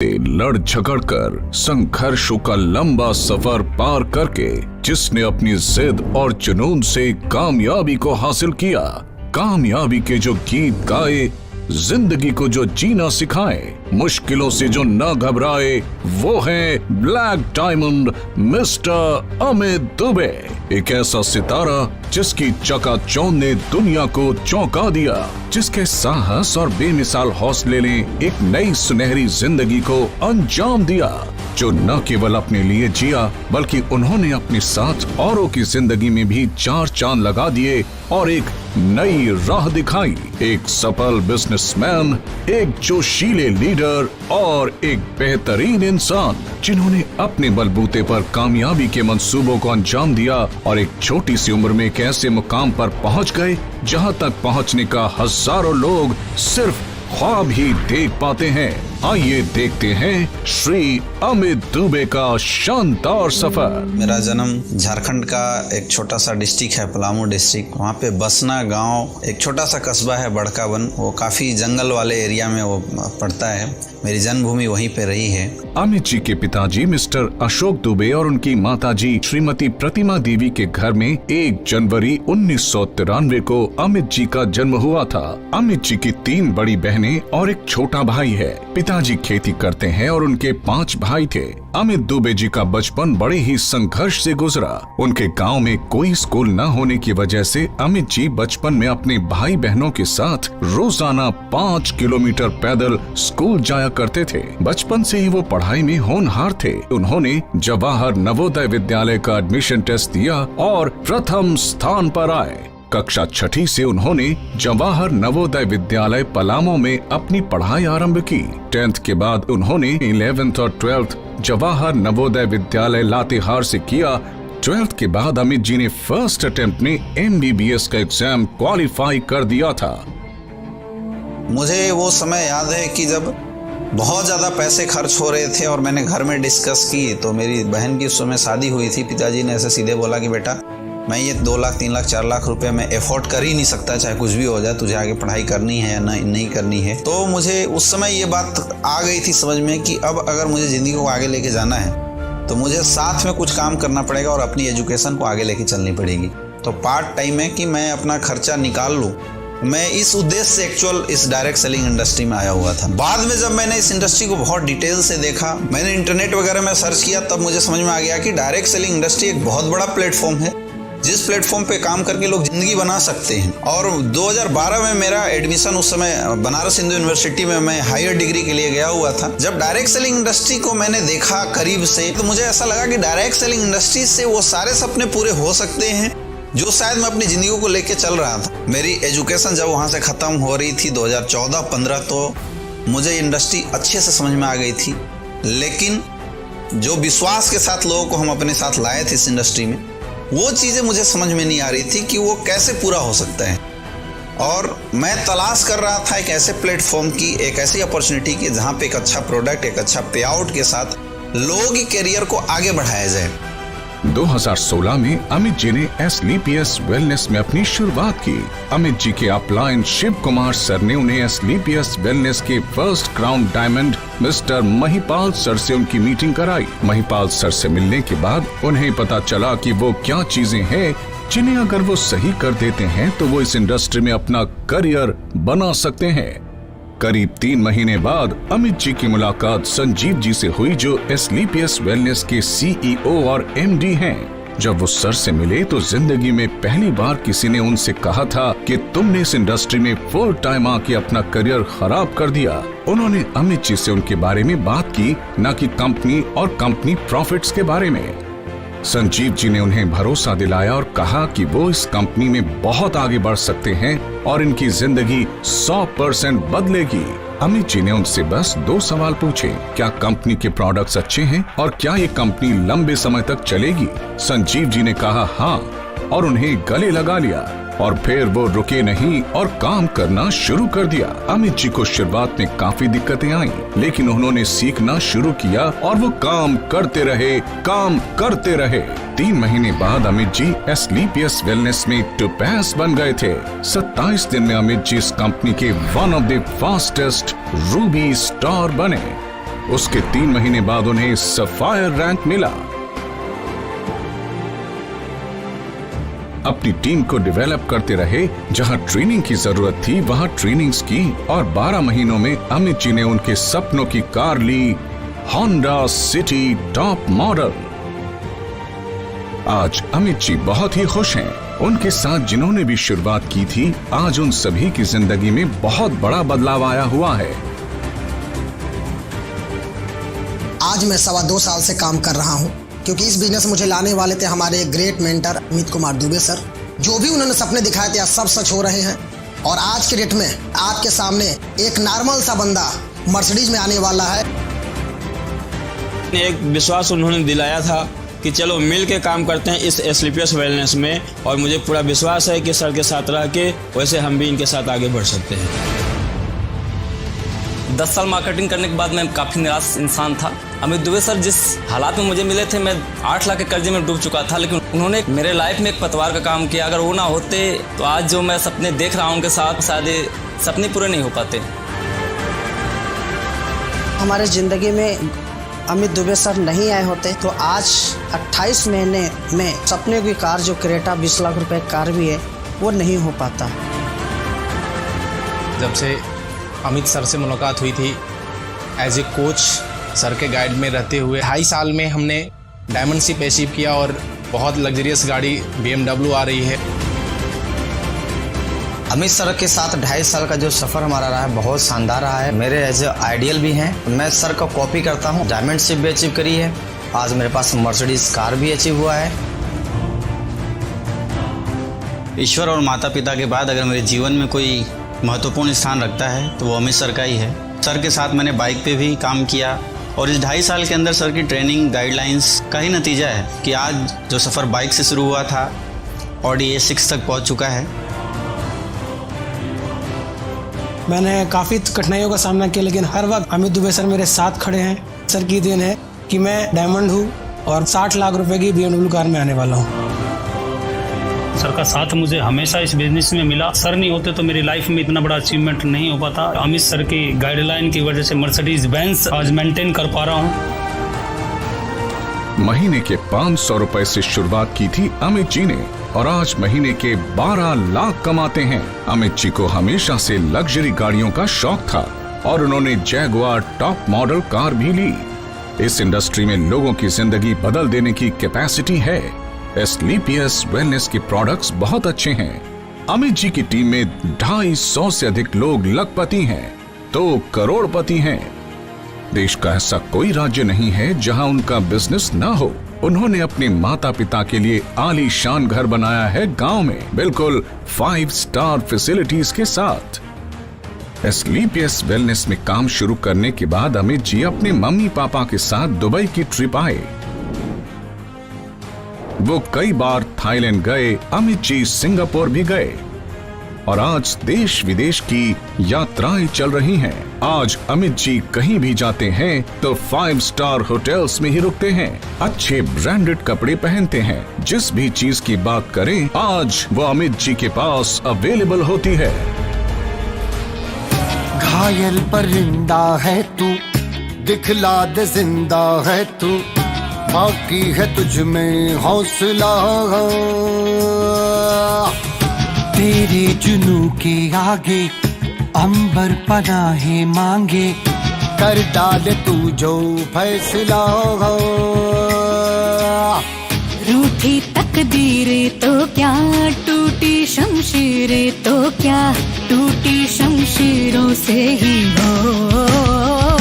से लड़ झगड़ कर संघर्षों का लंबा सफर पार करके जिसने अपनी जिद और जुनून से कामयाबी को हासिल किया, कामयाबी के जो गीत गाए, जिंदगी को जो जीना सिखाए, मुश्किलों से जो न घबराए, वो है black diamond mister Amit Dubey. एक ऐसा सितारा जिसकी चकाचौंध ने दुनिया को चौंका दिया, जिसके साहस और बेमिसाल हौसले ने एक नई सुनहरी जिंदगी को अंजाम दिया, जो न केवल अपने लिए जिया बल्कि उन्होंने अपने साथ औरों की जिंदगी में भी चार चांद लगा दिए और एक नई राह दिखाई। एक सफल बिजनेसमैन, एक जोशीले लीडर और एक बेहतरीन इंसान जिन्होंने अपने बलबूते पर कामयाबी के मंसूबों को अंजाम दिया और एक छोटी सी उम्र में एक ऐसे मुकाम पर पहुंच गए जहां तक पहुंचने का हजारों लोग सिर्फ ख्वाब ही देख पाते हैं। आइए देखते हैं श्री अमित दुबे का शानदार सफर। मेरा जन्म झारखंड का एक छोटा सा डिस्ट्रिक्ट है, पलामू डिस्ट्रिक्ट। वहाँ पे बसना गांव एक छोटा सा कस्बा है, बड़कावन। वो काफी जंगल वाले एरिया में वो पड़ता है। मेरी जन्मभूमि वहीं पे रही है। अमित जी के पिताजी मिस्टर अशोक दुबे और उनकी माताजी श्रीमती प्रतिमा देवी के घर में 1 जनवरी 1993 को अमित जी का जन्म हुआ था। अमित जी की 3 बड़ी बहनें और एक छोटा भाई है। पिताजी खेती करते हैं और उनके 5 भाई थे। अमित दुबे जी का बचपन बड़े ही संघर्ष से गुजरा। उनके गांव में कोई स्कूल न होने की वजह से अमित जी बचपन में अपने भाई बहनों के साथ रोजाना 5 किलोमीटर पैदल स्कूल जाया करते थे। बचपन से ही वो पढ़ाई में होनहार थे। उन्होंने जवाहर नवोदय विद्यालय का एडमिशन टेस्ट दिया और प्रथम स्थान पर आए। कक्षा 6ठी से उन्होंने जवाहर नवोदय विद्यालय पलामू में अपनी पढ़ाई आरंभ की। 10th के बाद उन्होंने 11th और 12th जवाहर नवोदय विद्यालय लातेहार से किया। 12th के बाद अमित जी ने फर्स्ट अटेम्प्ट में MBBS का एग्जाम क्वालिफाई कर दिया था। मुझे वो समय याद है कि जब बहुत ज़्यादा पैसे खर्च हो रहे थे और मैंने घर में डिस्कस की, तो मेरी बहन की उस समय शादी हुई थी। पिताजी ने ऐसे सीधे बोला कि बेटा, मैं ये 2 लाख 3 लाख 4 लाख रुपए में एफोर्ड कर ही नहीं सकता, चाहे कुछ भी हो जाए, तुझे आगे पढ़ाई करनी है या नहीं करनी है। तो मुझे उस समय ये बात आ गई थी समझ में कि अब अगर मुझे ज़िंदगी को आगे लेके जाना है तो मुझे साथ में कुछ काम करना पड़ेगा और अपनी एजुकेशन को आगे लेके चलनी पड़ेगी। तो पार्ट टाइम है कि मैं अपना खर्चा निकाल लूँ। मैं इस उद्देश्य से एक्चुअल इस डायरेक्ट सेलिंग इंडस्ट्री में आया हुआ था। बाद में जब मैंने इस इंडस्ट्री को बहुत डिटेल से देखा, मैंने इंटरनेट वगैरह में सर्च किया, तब मुझे समझ में आ गया कि डायरेक्ट सेलिंग इंडस्ट्री एक बहुत बड़ा प्लेटफॉर्म है, जिस प्लेटफॉर्म पे काम करके लोग जिंदगी बना सकते हैं। और 2012 में मेरा एडमिशन, उस समय बनारस हिंदू यूनिवर्सिटी में मैं हायर डिग्री के लिए गया हुआ था। जब डायरेक्ट सेलिंग इंडस्ट्री को मैंने देखा करीब से, तो मुझे ऐसा लगा कि डायरेक्ट सेलिंग इंडस्ट्री से वो सारे सपने पूरे हो सकते हैं जो शायद मैं अपनी जिंदगी को लेके चल रहा था। मेरी एजुकेशन जब वहाँ से ख़त्म हो रही थी 2014-15, तो मुझे इंडस्ट्री अच्छे से समझ में आ गई थी। लेकिन जो विश्वास के साथ लोगों को हम अपने साथ लाए थे इस इंडस्ट्री में, वो चीज़ें मुझे समझ में नहीं आ रही थी कि वो कैसे पूरा हो सकता है। और मैं तलाश कर रहा था एक ऐसे प्लेटफॉर्म की, एक ऐसी अपॉर्चुनिटी की जहाँ पे एक अच्छा प्रोडक्ट, एक अच्छा पे आउट के साथ लोगों की करियर को आगे बढ़ाया जाए। 2016 में अमित जी ने SLPS वेलनेस में अपनी शुरुआत की। अमित जी के अपलाइन शिव कुमार सर ने उन्हें SLPS वेलनेस के first crown diamond mister Mahipal sir से उनकी मीटिंग कराई। महिपाल सर से मिलने के बाद उन्हें पता चला कि वो क्या चीजें हैं जिन्हें अगर वो सही कर देते हैं तो वो इस इंडस्ट्री में अपना करियर बना सकते हैं। करीब 3 महीने बाद अमित जी की मुलाकात संजीव जी से हुई, जो SLPS वेलनेस के CEO और MD हैं। जब वो सर से मिले तो जिंदगी में पहली बार किसी ने उनसे कहा था कि तुमने इस इंडस्ट्री में फुल टाइम आके अपना करियर खराब कर दिया। उन्होंने अमित जी से उनके बारे में बात की, न कि कंपनी और कंपनी प्रॉफिट्स के बारे में। संजीव जी ने उन्हें भरोसा दिलाया और कहा कि वो इस कंपनी में बहुत आगे बढ़ सकते हैं और इनकी जिंदगी 100% बदलेगी। अमित जी ने उनसे बस 2 सवाल पूछे, क्या कंपनी के प्रोडक्ट्स अच्छे हैं और क्या ये कंपनी लंबे समय तक चलेगी। संजीव जी ने कहा हाँ और उन्हें गले लगा लिया और फिर वो रुके नहीं और काम करना शुरू कर दिया। अमित जी को शुरुआत में काफी दिक्कतें आई, लेकिन उन्होंने सीखना शुरू किया और वो काम करते रहे। 3 महीने बाद अमित जी SLPS वेलनेस में टोपैज बन गए थे। 27 दिन में अमित जी इस कंपनी के one of the fastest Ruby star बने। उसके 3 महीने बाद उन्हें सफायर रैंक मिला। अपनी टीम को डेवलप करते रहे, जहां ट्रेनिंग की जरूरत थी वहां ट्रेनिंग्स की, और 12 महीनों में अमित जी ने उनके सपनों की कार ली, होंडा सिटी टॉप मॉडल। आज अमित जी बहुत ही खुश हैं। उनके साथ जिन्होंने भी शुरुआत की थी, आज उन सभी की जिंदगी में बहुत बड़ा बदलाव आया हुआ है। आज मैं 2.25 साल से काम कर रहा हूं, क्योंकि इस बिजनेस मुझे लाने वाले थे हमारे great mentor Amit Kumar Dubey sir. जो भी उन्होंने सपने दिखाए थे आज सब सच हो रहे हैं, और आज के डेट में आपके सामने एक नॉर्मल सा बंदा मर्सिडीज में आने वाला है। एक विश्वास उन्होंने दिलाया था कि चलो मिल के काम करते हैं इस एसलीपीएस वेलनेस में, और मुझे पूरा विश्वास है कि सर के साथ रह के वैसे हम भी इनके साथ आगे बढ़ सकते हैं। 10 साल मार्केटिंग करने के बाद मैं काफ़ी निराश इंसान था। अमित दुबे सर जिस हालात में मुझे मिले थे, मैं 8 लाख के कर्जे में डूब चुका था, लेकिन उन्होंने मेरे लाइफ में एक पतवार का काम किया। अगर वो ना होते तो आज जो मैं सपने देख रहा हूँ उनके साथ, शायद सपने पूरे नहीं हो पाते। हमारे ज़िंदगी में अमित दुबे सर नहीं आए होते तो आज 28 महीने में सपने की कार जो क्रेटा 20 लाख रुपए कार भी है वो नहीं हो पाता। जब से अमित सर से मुलाकात हुई थी एज ए कोच, सर के गाइड में रहते हुए 2.5 साल में हमने डायमंड शिप अचीव किया, और बहुत लग्जरियस गाड़ी BMW आ रही है। अमित सर के साथ 2.5 साल का जो सफ़र हमारा रहा है बहुत शानदार रहा है। मेरे एज आइडियल भी हैं। मैं सर का कॉपी करता हूं। डायमंड शिप भी अचीव करी है, आज मेरे पास मर्सिडीज कार भी अचीव हुआ है। ईश्वर और माता पिता के बाद अगर मेरे जीवन में कोई महत्वपूर्ण स्थान रखता है तो वो अमित सर का ही है। सर के साथ मैंने बाइक पे भी काम किया, और इस 2.5 साल के अंदर सर की ट्रेनिंग गाइडलाइंस का ही नतीजा है कि आज जो सफ़र बाइक से शुरू हुआ था ऑडी A6 तक पहुंच चुका है। मैंने काफ़ी कठिनाइयों का सामना किया, लेकिन हर वक्त अमित दुबे सर मेरे साथ खड़े हैं। सर की देन है कि मैं डायमंड हूँ और 60 लाख रुपए की BMW कार में आने वाला हूँ। सर का साथ मुझे हमेशा इस बिजनेस में मिला। सर नहीं होते तो मेरी लाइफ में इतना बड़ा अचीवमेंट नहीं हो पाता। अमित सर की गाइडलाइन की वजह से मर्सिडीज बेंज आज मेंटेन कर पा रहा हूँ। महीने के 500 रुपए से शुरुआत की थी अमित जी ने, और आज महीने के 12 लाख कमाते हैं। अमित जी को हमेशा से लग्जरी गाड़ियों का शौक था, और उन्होंने जैगुआर टॉप मॉडल कार भी ली। इस इंडस्ट्री में लोगों की जिंदगी बदल देने की कैपेसिटी है। एसलीपीएस वेलनेस के प्रोडक्ट्स बहुत अच्छे हैं। अमित जी की टीम में 250 से अधिक लोग लखपति हैं तो करोड़पति हैं। देश का ऐसा कोई राज्य नहीं है जहां उनका बिजनेस ना हो। उन्होंने अपने माता पिता के लिए आलीशान घर बनाया है गांव में, बिल्कुल 5 स्टार फैसिलिटीज के साथ। एसलीपीएस वेलनेस में काम शुरू करने के बाद अमित जी अपने मम्मी पापा के साथ दुबई की ट्रिप आए। वो कई बार थाईलैंड गए, अमित जी सिंगापुर भी गए, और आज देश विदेश की यात्राएं चल रही हैं। आज अमित जी कहीं भी जाते हैं तो 5 स्टार होटल्स में ही रुकते हैं, अच्छे ब्रांडेड कपड़े पहनते हैं। जिस भी चीज की बात करें आज वो अमित जी के पास अवेलेबल होती है। घायल परिंदा है तू, दिखला दे जिंदा है तू, बाकी है तुझ में हौसला। तेरे जुनू के आगे अंबर पनाहे मांगे, कर डाले तू जो फैसला। रूठी तकदीरें तो क्या, टूटी शमशीरें तो क्या, टूटी शमशीरों से ही हो